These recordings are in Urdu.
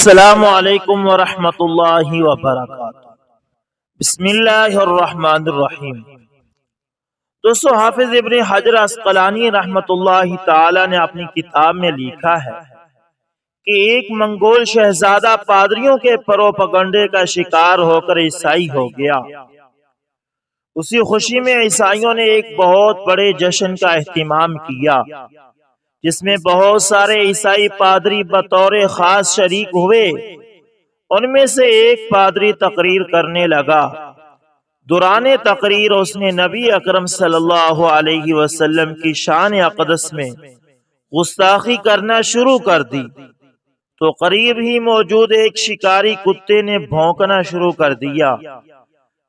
السلام علیکم ورحمۃ اللہ وبرکاتہ۔ بسم اللہ الرحمن الرحیم۔ دوستو، حافظ ابن حجر عسقلانی رحمۃ اللہ تعالی نے اپنی کتاب میں لکھا ہے کہ ایک منگول شہزادہ پادریوں کے پروپگنڈے کا شکار ہو کر عیسائی ہو گیا۔ اسی خوشی میں عیسائیوں نے ایک بہت بڑے جشن کا اہتمام کیا، جس میں بہت سارے عیسائی پادری بطور خاص شریک ہوئے۔ ان میں سے ایک پادری تقریر کرنے لگا۔ دوران تقریر اس نے نبی اکرم صلی اللہ علیہ وسلم کی شان اقدس میں گستاخی کرنا شروع کر دی تو قریب ہی موجود ایک شکاری کتے نے بھونکنا شروع کر دیا۔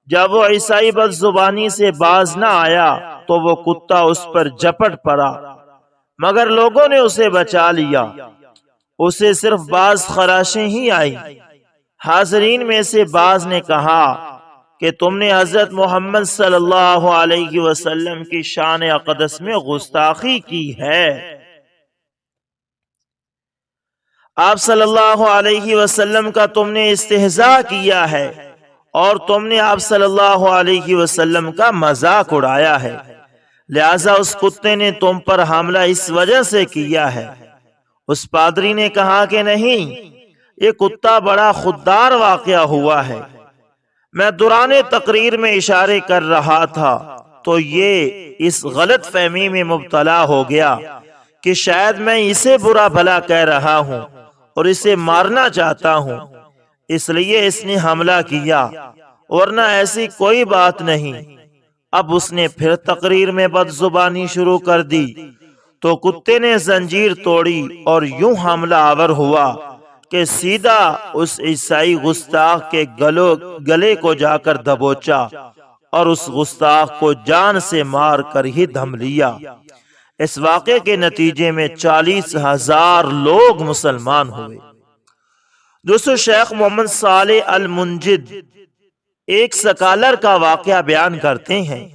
جب وہ عیسائی بد زبانی سے باز نہ آیا تو وہ کتا اس پر جپٹ پڑا، مگر لوگوں نے اسے بچا لیا۔ اسے صرف بعض خراشیں ہی آئی۔ حاضرین میں سے بعض نے کہا کہ تم نے حضرت محمد صلی اللہ علیہ وسلم کی شان اقدس میں گستاخی کی ہے۔ آپ صلی اللہ علیہ وسلم کا تم نے استہزاء کیا ہے اور تم نے آپ صلی اللہ علیہ وسلم کا مذاق اڑایا ہے، لہذا اس کتے نے تم پر حملہ اس وجہ سے کیا ہے۔ اس پادری نے کہا کہ نہیں، یہ کتا بڑا خوددار واقعہ ہوا ہے۔ میں دوران تقریر میں اشارے کر رہا تھا تو یہ اس غلط فہمی میں مبتلا ہو گیا کہ شاید میں اسے برا بھلا کہہ رہا ہوں اور اسے مارنا چاہتا ہوں، اس لیے اس نے حملہ کیا، ورنہ ایسی کوئی بات نہیں۔ اب اس نے پھر تقریر میں بد زبانی شروع کر دی تو کتے نے زنجیر توڑی اور یوں حملہ آور ہوا کہ سیدھا اس عیسائی گستاخ کے گلے کو جا کر دبوچا اور اس گستاخ کو جان سے مار کر ہی دم لیا۔ اس واقعے کے نتیجے میں 40,000 لوگ مسلمان ہوئے۔ دوستو، شیخ محمد صالح المنجد ایک سکالر کا واقعہ بیان کرتے ہیں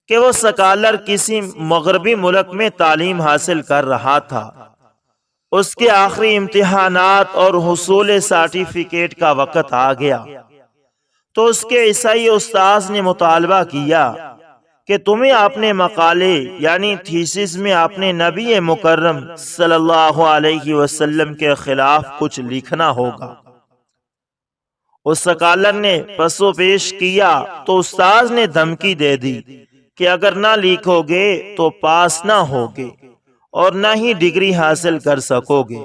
کہ وہ سکالر کسی مغربی ملک میں تعلیم حاصل کر رہا تھا۔ اس کے آخری امتحانات اور حصول سرٹیفکیٹ کا وقت آ گیا تو اس کے عیسائی استاذ نے مطالبہ کیا کہ تمہیں اپنے مقالے یعنی تھیسس میں اپنے نبی مکرم صلی اللہ علیہ وسلم کے خلاف کچھ لکھنا ہوگا۔ اس سکالر نے پسو پیش کیا تو استاذ نے دھمکی دے دی کہ اگر نہ لکھو گے تو پاس نہ ہوگے اور نہ ہی ڈگری حاصل کر سکو گے۔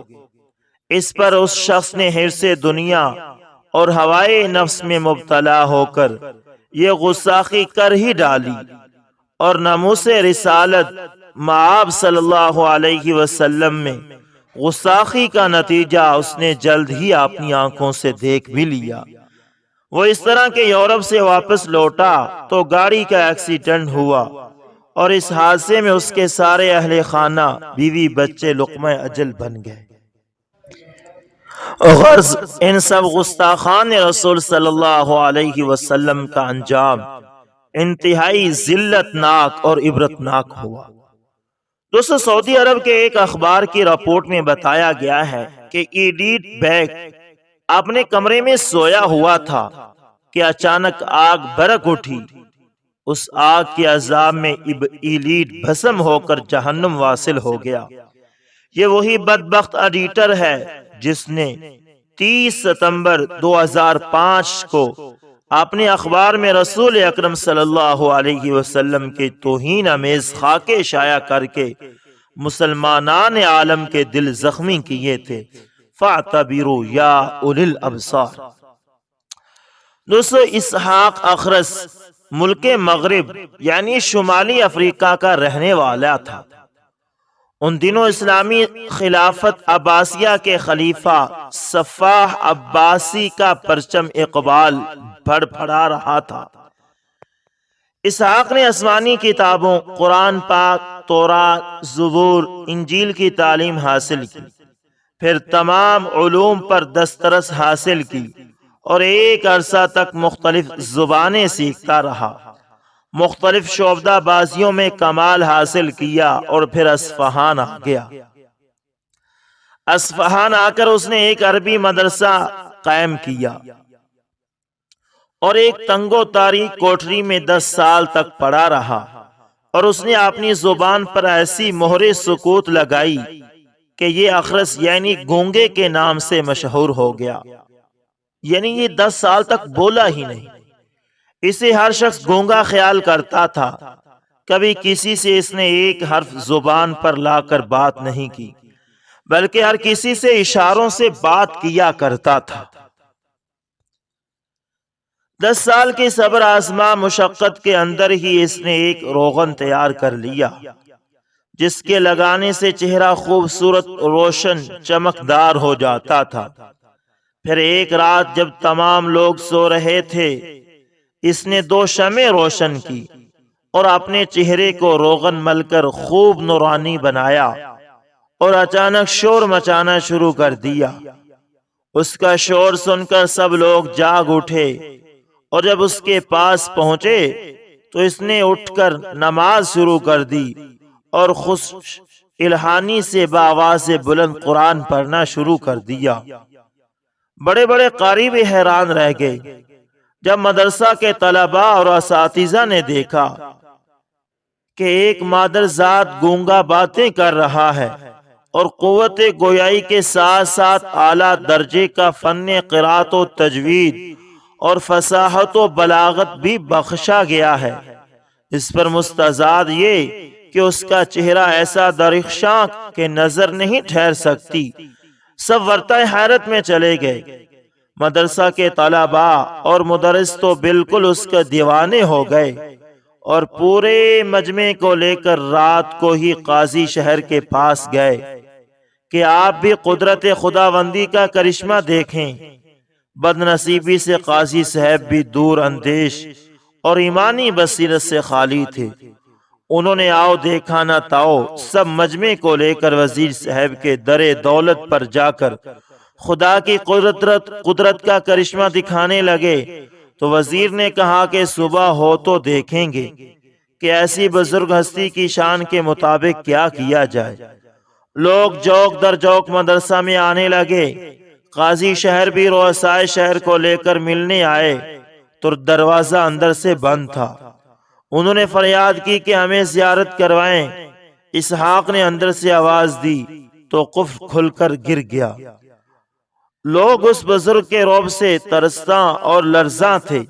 اس پر اس شخص نے حرص دنیا اور ہوائے نفس میں مبتلا ہو کر یہ گستاخی کر ہی ڈالی اور ناموس رسالت مآب صلی اللہ علیہ وسلم میں گستاخی کا نتیجہ اس نے جلد ہی اپنی آنکھوں سے دیکھ بھی لیا۔ وہ اس طرح کے یورپ سے واپس لوٹا تو گاڑی کا ایکسیڈنٹ ہوا اور اس حادثے میں اس کے سارے اہل خانہ، بیوی، بچے لقمہ اجل بن گئے۔ غرض، ان سب گستاخان رسول صلی اللہ علیہ وسلم کا انجام انتہائی ذلت ناک اور عبرت ناک ہوا۔ دوستو، سعودی عرب کے ایک اخبار کی رپورٹ میں بتایا گیا ہے کہ ایڈیٹ بیگ اپنے کمرے میں سویا ہوا تھا کہ اچانک آگ بھڑک اٹھی۔ اس آگ کے عذاب میں ایلیٹ بھسم ہو کر جہنم واصل ہو گیا۔ یہ وہی بدبخت ایڈیٹر ہے جس نے 30 ستمبر 2005 کو اپنے اخبار میں رسول اکرم صلی اللہ علیہ وسلم کے توہین امیز خاکے شائع کر کے مسلمانان عالم کے دل زخمی کیے تھے۔ فاعتبروا یا اولی الابصار۔ دوستو، اسحاق اخرس ملک مغرب یعنی شمالی افریقہ کا رہنے والا تھا۔ ان دنوں اسلامی خلافت عباسیہ کے خلیفہ صفاح عباسی کا پرچم اقبال پھڑا رہا تھا۔ اسحاق نے آسمانی کتابوں قرآن پاک، تورات، زبور، انجیل کی تعلیم حاصل کی، پھر تمام علوم پر دسترس حاصل کی اور ایک عرصہ تک مختلف زبانیں سیکھتا رہا، مختلف شعبدہ بازیوں میں کمال حاصل کیا اور پھر اصفہان آ گیا۔ اصفہان آ کر اس نے ایک عربی مدرسہ قائم کیا اور ایک تنگ و تاریک کوٹری میں 10 سال تک پڑا رہا، اور اس نے اپنی زبان پر ایسی مہر سکوت لگائی کہ یہ اخرس یعنی گونگے کے نام سے مشہور ہو گیا۔ یعنی یہ 10 سال تک بولا ہی نہیں۔ اسے ہر شخص گونگا خیال کرتا تھا۔ کبھی کسی سے اس نے ایک حرف زبان پر لا کر بات نہیں کی، بلکہ ہر کسی سے اشاروں سے بات کیا کرتا تھا۔ 10 سال کی صبر آزما مشقت کے اندر ہی اس نے ایک روغن تیار کر لیا، جس کے لگانے سے چہرہ خوبصورت، روشن، چمکدار ہو جاتا تھا۔ پھر ایک رات جب تمام لوگ سو رہے تھے، اس نے 2 شمع روشن کی اور اپنے چہرے کو روغن مل کر خوب نورانی بنایا، اور اچانک شور مچانا شروع کر دیا۔ اس کا شور سن کر سب لوگ جاگ اٹھے، اور جب اس کے پاس پہنچے تو اس نے اٹھ کر نماز شروع کر دی اور خوش الہانی سے بآواز بلند قرآن پڑھنا شروع کر دیا۔ بڑے بڑے قاری بھی حیران رہ گئے جب مدرسہ کے طلباء اور اساتذہ نے دیکھا کہ ایک مادرزاد گونگا باتیں کر رہا ہے اور قوت گویائی کے ساتھ ساتھ اعلیٰ درجے کا فن قرات و تجوید اور فصاحت و بلاغت بھی بخشا گیا ہے۔ اس پر مستزاد یہ کہ اس کا چہرہ ایسا درخشاں کہ نظر نہیں ٹھہر سکتی۔ سب ورطہ حیرت میں چلے گئے۔ مدرسہ کے طلباء اور مدرس تو بالکل اس کے دیوانے ہو گئے، اور پورے مجمع کو لے کر رات کو ہی قاضی شہر کے پاس گئے کہ آپ بھی قدرت خداوندی کا کرشمہ دیکھیں۔ بد نصیبی سے قاضی صاحب بھی دور اندیش اور ایمانی بصیرت سے خالی تھے۔ انہوں نے آؤ دیکھا نہ تاؤ سب مجمع کو لے کر وزیر صاحب کے در دولت پر جا کر خدا کی قدرت کا کرشمہ دکھانے لگے، تو وزیر نے کہا کہ صبح ہو تو دیکھیں گے کہ ایسی بزرگ ہستی کی شان کے مطابق کیا کیا جائے۔ لوگ جوک در جوک مدرسہ میں آنے لگے۔ قاضی شہر بھی رؤسائے شہر کو لے کر ملنے آئے تو دروازہ اندر سے بند تھا۔ انہوں نے فریاد کی کہ ہمیں زیارت کروائیں۔ اسحاق نے اندر سے آواز دی تو قفل کھل کر گر گیا۔ لوگ اس بزرگ کے رعب سے ترساں اور لرزاں تھے۔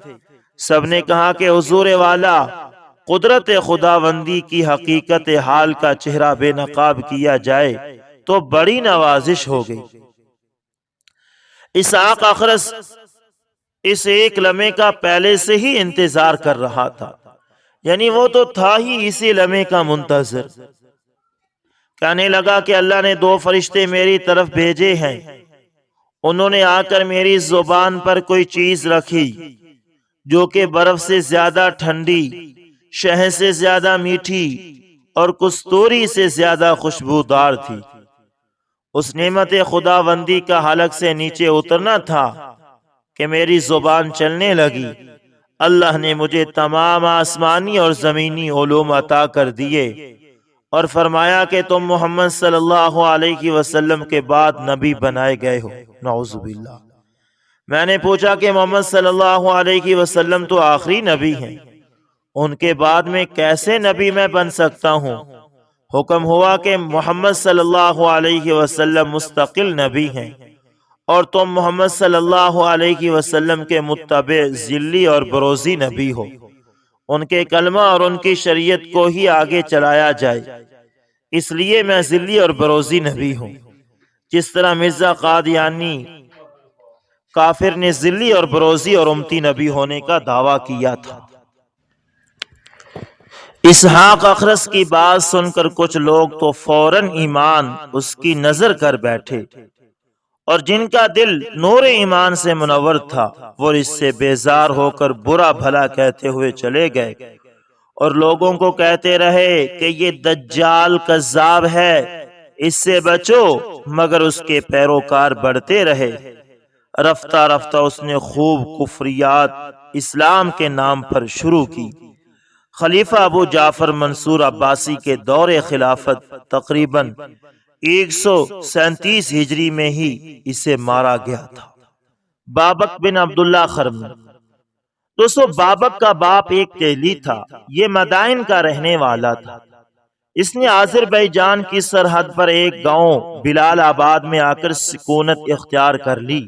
سب نے کہا کہ حضور والا، قدرت خداوندی کی حقیقت حال کا چہرہ بے نقاب کیا جائے تو بڑی نوازش ہو گئی۔ اسحاق اخرس اس ایک لمحے کا پہلے سے ہی انتظار کر رہا تھا، یعنی وہ تو تھا ہی اسی لمحے کا منتظر۔ کہنے لگا کہ اللہ نے 2 فرشتے میری طرف بھیجے ہیں۔ انہوں نے آ کر میری زبان پر کوئی چیز رکھی جو کہ برف سے زیادہ ٹھنڈی، شہد سے زیادہ میٹھی اور کستوری سے زیادہ خوشبودار تھی۔ اس نعمت خداوندی کا حلق سے نیچے اترنا تھا کہ میری زبان چلنے لگی۔ اللہ نے مجھے تمام آسمانی اور زمینی علوم عطا کر دیے اور فرمایا کہ تم محمد صلی اللہ علیہ وسلم کے بعد نبی بنائے گئے ہو۔ نعوذ باللہ۔ میں نے پوچھا کہ محمد صلی اللہ علیہ وسلم تو آخری نبی ہیں، ان کے بعد میں کیسے نبی میں بن سکتا ہوں؟ حکم ہوا کہ محمد صلی اللہ علیہ وسلم مستقل نبی ہیں، اور تم محمد صلی اللہ علیہ وسلم کے متبع ذلی اور بروزی نبی ہو۔ ان کے کلمہ اور ان کی شریعت کو ہی آگے چلایا جائے، اس لیے میں ذلی اور بروزی نبی ہوں۔ جس طرح مرزا قادیانی کافر نے ذلی اور بروزی اور امتی نبی ہونے کا دعویٰ کیا تھا۔ اسحاق اخرس کی بات سن کر کچھ لوگ تو فوراً ایمان اس کی نظر کر بیٹھے، اور جن کا دل نور ایمان سے منور تھا وہ اس سے بیزار ہو کر برا بھلا کہتے ہوئے چلے گئے، اور لوگوں کو کہتے رہے کہ یہ دجال کذاب ہے، اس سے بچو، مگر اس کے پیروکار بڑھتے رہے۔ رفتہ رفتہ اس نے خوب کفریات اسلام کے نام پر شروع کی۔ خلیفہ ابو جعفر منصور عباسی کے دور خلافت تقریباً 137 ہجری میں ہی اسے مارا گیا تھا۔ بابک بن عبداللہ خرمی۔ دوستو، بابک کا باپ ایک تیلی تھا، یہ مدائن کا رہنے والا تھا۔ اس نے آذربائیجان کی سرحد پر ایک گاؤں بلال آباد میں آ کر سکونت اختیار کر لی۔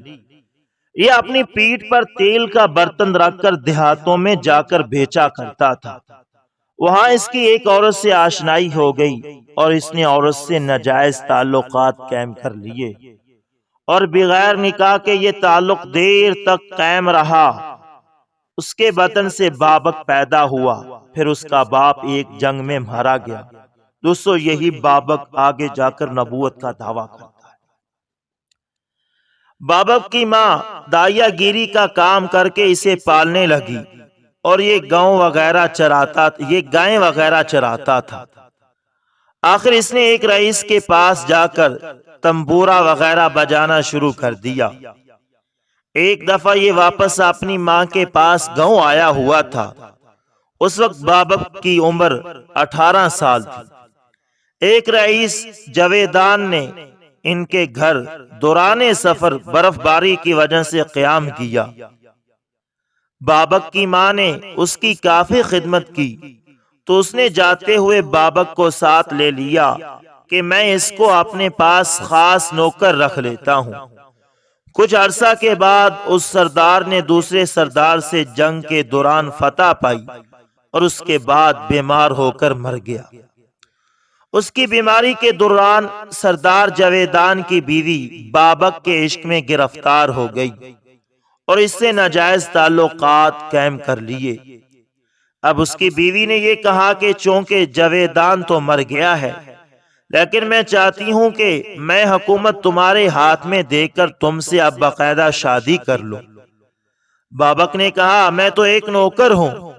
یہ اپنی پیٹھ پر تیل کا برتن رکھ کر دیہاتوں میں جا کر بیچا کرتا تھا۔ وہاں اس کی ایک عورت سے آشنائی ہو گئی اور اس نے عورت سے ناجائز تعلقات قائم کر لیے، اور بغیر نکاح کے یہ تعلق دیر تک قائم رہا۔ اس کے بطن سے بابک پیدا ہوا، پھر اس کا باپ ایک جنگ میں مارا گیا۔ دوستو، یہی بابک آگے جا کر نبوت کا دعویٰ کرتا ہے۔ بابک کی ماں دائیا گیری کا کام کر کے اسے پالنے لگی اور یہ گائیں وغیرہ چراتا تھا۔ آخر اس نے ایک رئیس کے پاس جا کر تنبورہ وغیرہ بجانا شروع کر دیا۔ ایک دفعہ یہ واپس اپنی ماں کے پاس گاؤں آیا ہوا تھا۔ اس وقت بابک کی عمر 18 سال تھی۔ ایک رئیس جویدان نے ان کے گھر دوران سفر برف باری کی وجہ سے قیام کیا۔ بابک کی ماں نے اس کی کافی خدمت کی تو اس نے جاتے ہوئے بابک کو ساتھ لے لیا کہ میں اس کو اپنے پاس خاص نوکر رکھ لیتا ہوں۔ کچھ عرصہ کے بعد اس سردار نے دوسرے سردار سے جنگ کے دوران فتح پائی اور اس کے بعد بیمار ہو کر مر گیا۔ اس کی بیماری کے دوران سردار جویدان کی بیوی بابک کے عشق میں گرفتار ہو گئی اور اس سے ناجائز تعلقات قائم کر لیے۔ اب اس کی بیوی نے یہ کہا کہ چونکہ جویدان تو مر گیا ہے، لیکن میں چاہتی ہوں کہ میں حکومت تمہارے ہاتھ میں دے کر تم سے اب باقاعدہ شادی کر لوں۔ بابک نے کہا، میں تو ایک نوکر ہوں،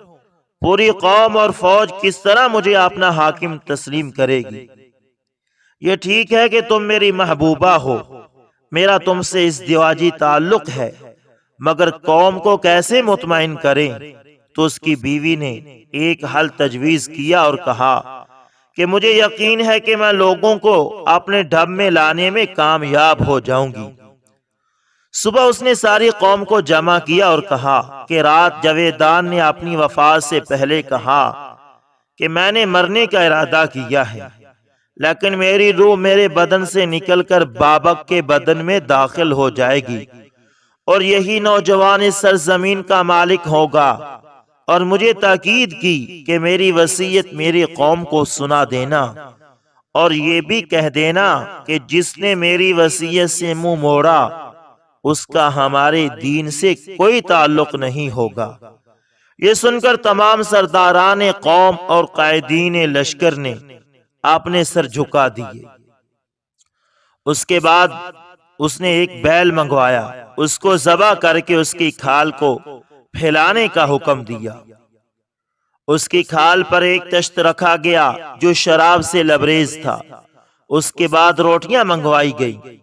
پوری قوم اور فوج کس طرح مجھے اپنا حاکم تسلیم کرے گی؟ یہ ٹھیک ہے کہ تم میری محبوبہ ہو، میرا تم سے ازدواجی تعلق ہے، مگر قوم کو کیسے مطمئن کریں؟ تو اس کی بیوی نے ایک حل تجویز کیا اور کہا کہ مجھے یقین ہے کہ میں لوگوں کو اپنے ڈھب میں لانے میں کامیاب ہو جاؤں گی۔ صبح اس نے ساری قوم کو جمع کیا اور کہا کہ رات جویدان نے اپنی وفات سے پہلے کہا کہ میں نے مرنے کا ارادہ کیا ہے، لیکن میری روح میرے بدن سے نکل کر بابک کے بدن میں داخل ہو جائے گی، اور یہی نوجوان اس سرزمین کا مالک ہوگا۔ اور مجھے تاکید کی کہ میری وصیت میری قوم کو سنا دینا، اور یہ بھی کہہ دینا کہ جس نے میری وصیت سے منہ موڑا اس کا ہمارے دین سے کوئی تعلق نہیں ہوگا۔ یہ سن کر تمام سرداران قوم اور قائدین لشکر نے اپنے سر جھکا دیے۔ اس کے بعد اس نے ایک بیل منگوایا، اس کو ذبح کر کے اس کی کھال کو پھیلانے کا حکم دیا۔ اس کی کھال پر ایک تشت رکھا گیا جو شراب سے لبریز تھا۔ اس کے بعد روٹیاں منگوائی گئی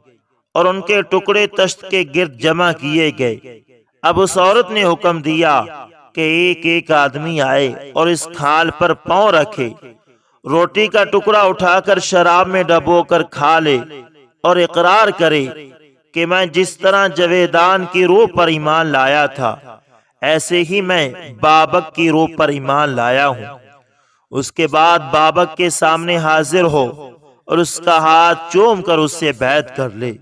اور ان کے ٹکڑے تشت کے گرد جمع کیے گئے۔ اب اس عورت نے حکم دیا کہ ایک ایک آدمی آئے اور اس کھال پر پاؤں رکھے، روٹی کا ٹکڑا اٹھا کر شراب میں ڈبو کر کھا لے اور اقرار کرے کہ میں جس طرح جویدان کی روح پر ایمان لایا تھا، ایسے ہی میں بابک کی روح پر ایمان لایا ہوں۔ اس کے بعد بابک کے سامنے حاضر ہو اور اس کا ہاتھ چوم کر اس سے بیعت کر لے۔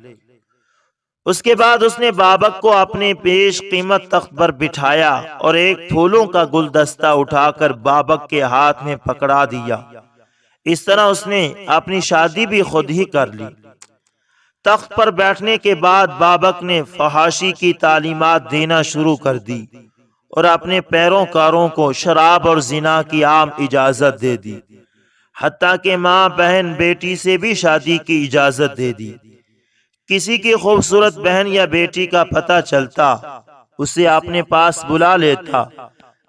اس کے بعد اس نے بابک کو اپنے پیش قیمت تخت پر بٹھایا اور ایک پھولوں کا گلدستہ اٹھا کر بابک کے ہاتھ میں پکڑا دیا۔ اس طرح اس نے اپنی شادی بھی خود ہی کر لی۔ تخت پر بیٹھنے کے بعد بابک نے فحاشی کی تعلیمات دینا شروع کر دی اور اپنے پیروکاروں کو شراب اور زنا کی عام اجازت دے دی، حتیٰ کہ ماں، بہن، بیٹی سے بھی شادی کی اجازت دے دی۔ کسی کی خوبصورت بہن یا بیٹی کا پتہ چلتا اسے اپنے پاس بلا لیتا،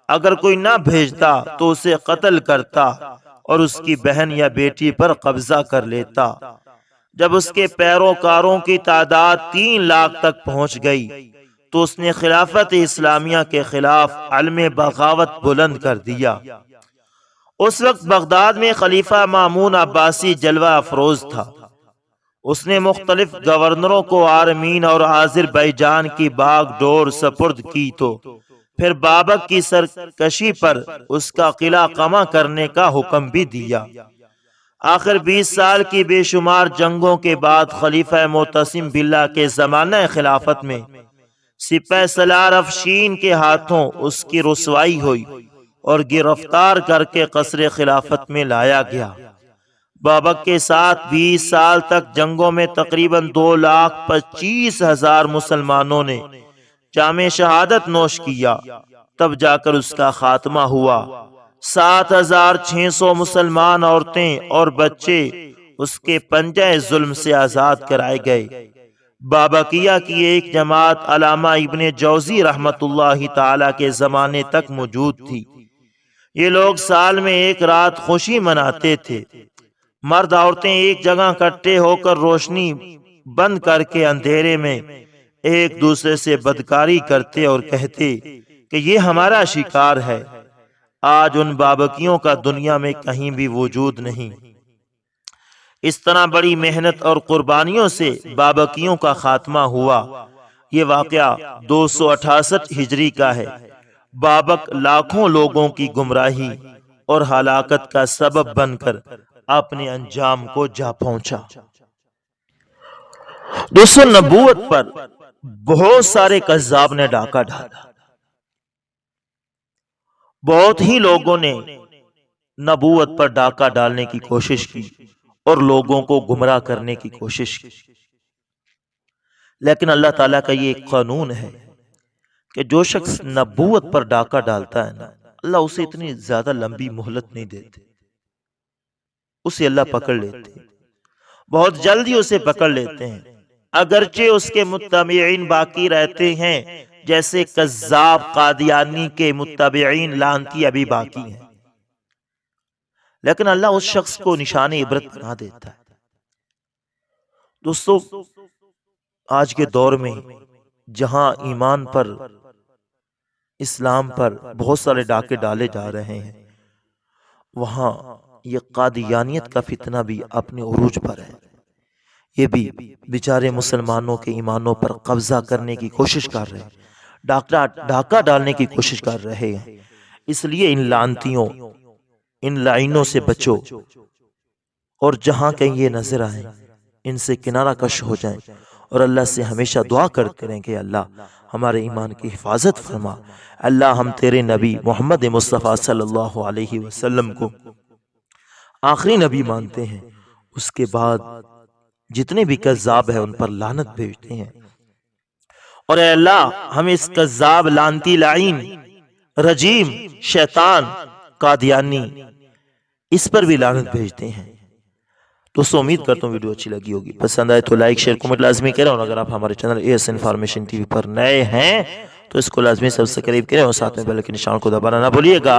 اگر کوئی نہ بھیجتا تو اسے قتل کرتا اور اس کی بہن یا بیٹی پر قبضہ کر لیتا۔ جب اس کے پیروکاروں کی تعداد 3 لاکھ تک پہنچ گئی تو اس نے خلافت اسلامیہ کے خلاف علم بغاوت بلند کر دیا۔ اس وقت بغداد میں خلیفہ مامون عباسی جلوہ افروز تھا۔ اس نے مختلف گورنروں کو آرمین اور آذربائیجان کی باغ ڈور سپرد کی تو پھر بابک کی سرکشی پر اس کا قلعہ قمع کرنے کا حکم بھی دیا۔ آخر 20 سال کی بے شمار جنگوں کے بعد خلیفہ معتصم باللہ کے زمانہ خلافت میں سپہ سالار افشین کے ہاتھوں اس کی رسوائی ہوئی اور گرفتار کر کے قصر خلافت میں لایا گیا۔ بابک کے ساتھ 20 سال تک جنگوں میں تقریباً 2,25,000 مسلمانوں نے جام شہادت نوش کیا، تب جا کر اس کا خاتمہ ہوا۔ 7,600 مسلمان عورتیں اور بچے اس کے پنجہ ظلم سے آزاد کرائے گئے۔ بابکیہ کی ایک جماعت علامہ ابن جوزی رحمت اللہ تعالی کے زمانے تک موجود تھی۔ یہ لوگ سال میں ایک رات خوشی مناتے تھے۔ مرد عورتیں ایک جگہ اکٹھے ہو کر روشنی بند کر کے اندھیرے میں ایک دوسرے سے بدکاری کرتے اور کہتے کہ یہ ہمارا شکار ہے۔ آج ان بابکیوں کا دنیا میں کہیں بھی وجود نہیں۔ اس طرح بڑی محنت اور قربانیوں سے بابکیوں کا خاتمہ ہوا۔ یہ واقعہ 268 ہجری کا ہے۔ بابک لاکھوں لوگوں کی گمراہی اور ہلاکت کا سبب بن کر اپنے انجام کو جا پہنچا۔ دوستو، نبوت پر بہت سارے کذاب نے ڈاکہ ڈالا۔ بہت ہی لوگوں نے نبوت پر ڈاکہ ڈالنے کی کوشش کی اور لوگوں کو گمراہ کرنے کی کوشش کی، لیکن اللہ تعالیٰ کا یہ ایک قانون ہے کہ جو شخص نبوت پر ڈاکہ ڈالتا ہے نا، اللہ اسے اتنی زیادہ لمبی مہلت نہیں دیتے، اسے اللہ پکڑ لیتے ہیں، بہت جلدی اسے پکڑ لیتے ہیں۔ اگرچہ اس کے متبعین باقی رہتے ہیں، جیسے کذاب قادیانی کے متبعین لعنتی ابھی باقی ہیں، لیکن اللہ اس شخص کو نشان عبرت بنا دیتا ہے۔ دوستو، آج کے دور میں جہاں ایمان پر، اسلام پر بہت سارے ڈاکے ڈالے جا رہے ہیں، وہاں یہ قادیانیت کا فتنہ بھی اپنے عروج پر ہے۔ یہ بھی بیچارے مسلمانوں کے ایمانوں پر قبضہ کرنے کی کوشش کر رہے ہیں، ڈاکہ ڈالنے کی کوشش کر رہے ہیں۔ اس لیے ان لعنتیوں، ان لعینوں سے بچو، اور جہاں کہیں یہ نظر آئیں ان سے کنارہ کش ہو جائیں، اور اللہ سے ہمیشہ دعا کرتے رہیں کہ اللہ ہمارے ایمان کی حفاظت فرما۔ اللہ، ہم تیرے نبی محمد مصطفیٰ صلی اللہ علیہ وسلم کو آخری نبی مانتے ہیں، اس کے بعد جتنے بھی کذاب ہیں ان پر لعنت بھیجتے ہیں، اور اے اللہ ہم اس کذاب، لعنتی، لعین، رجیم، شیطان، قادیانی، اس پر بھی لعنت بھیجتے ہیں۔ دوستو، امید کرتا ہوں ویڈیو اچھی لگی ہوگی، پسند آئے تو لائک، شیئر، کمنٹ لازمی کریں، اور اگر آپ ہمارے چینل AS انفارمیشن TV پر نئے ہیں تو اس کو لازمی سبسکرائب کریں، اور ساتھ میں بیل کے نشان کو دبانا نہ بھولیے گا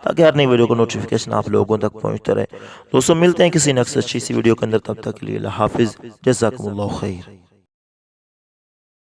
تاکہ ہر نئی ویڈیو کو نوٹیفیکیشن آپ لوگوں تک پہنچتا رہے۔ دوستو، ملتے ہیں کسی نیکسٹ اچھی سی ویڈیو کے اندر، تب تک کے لیے اللہ حافظ، جزاکم اللہ خیر۔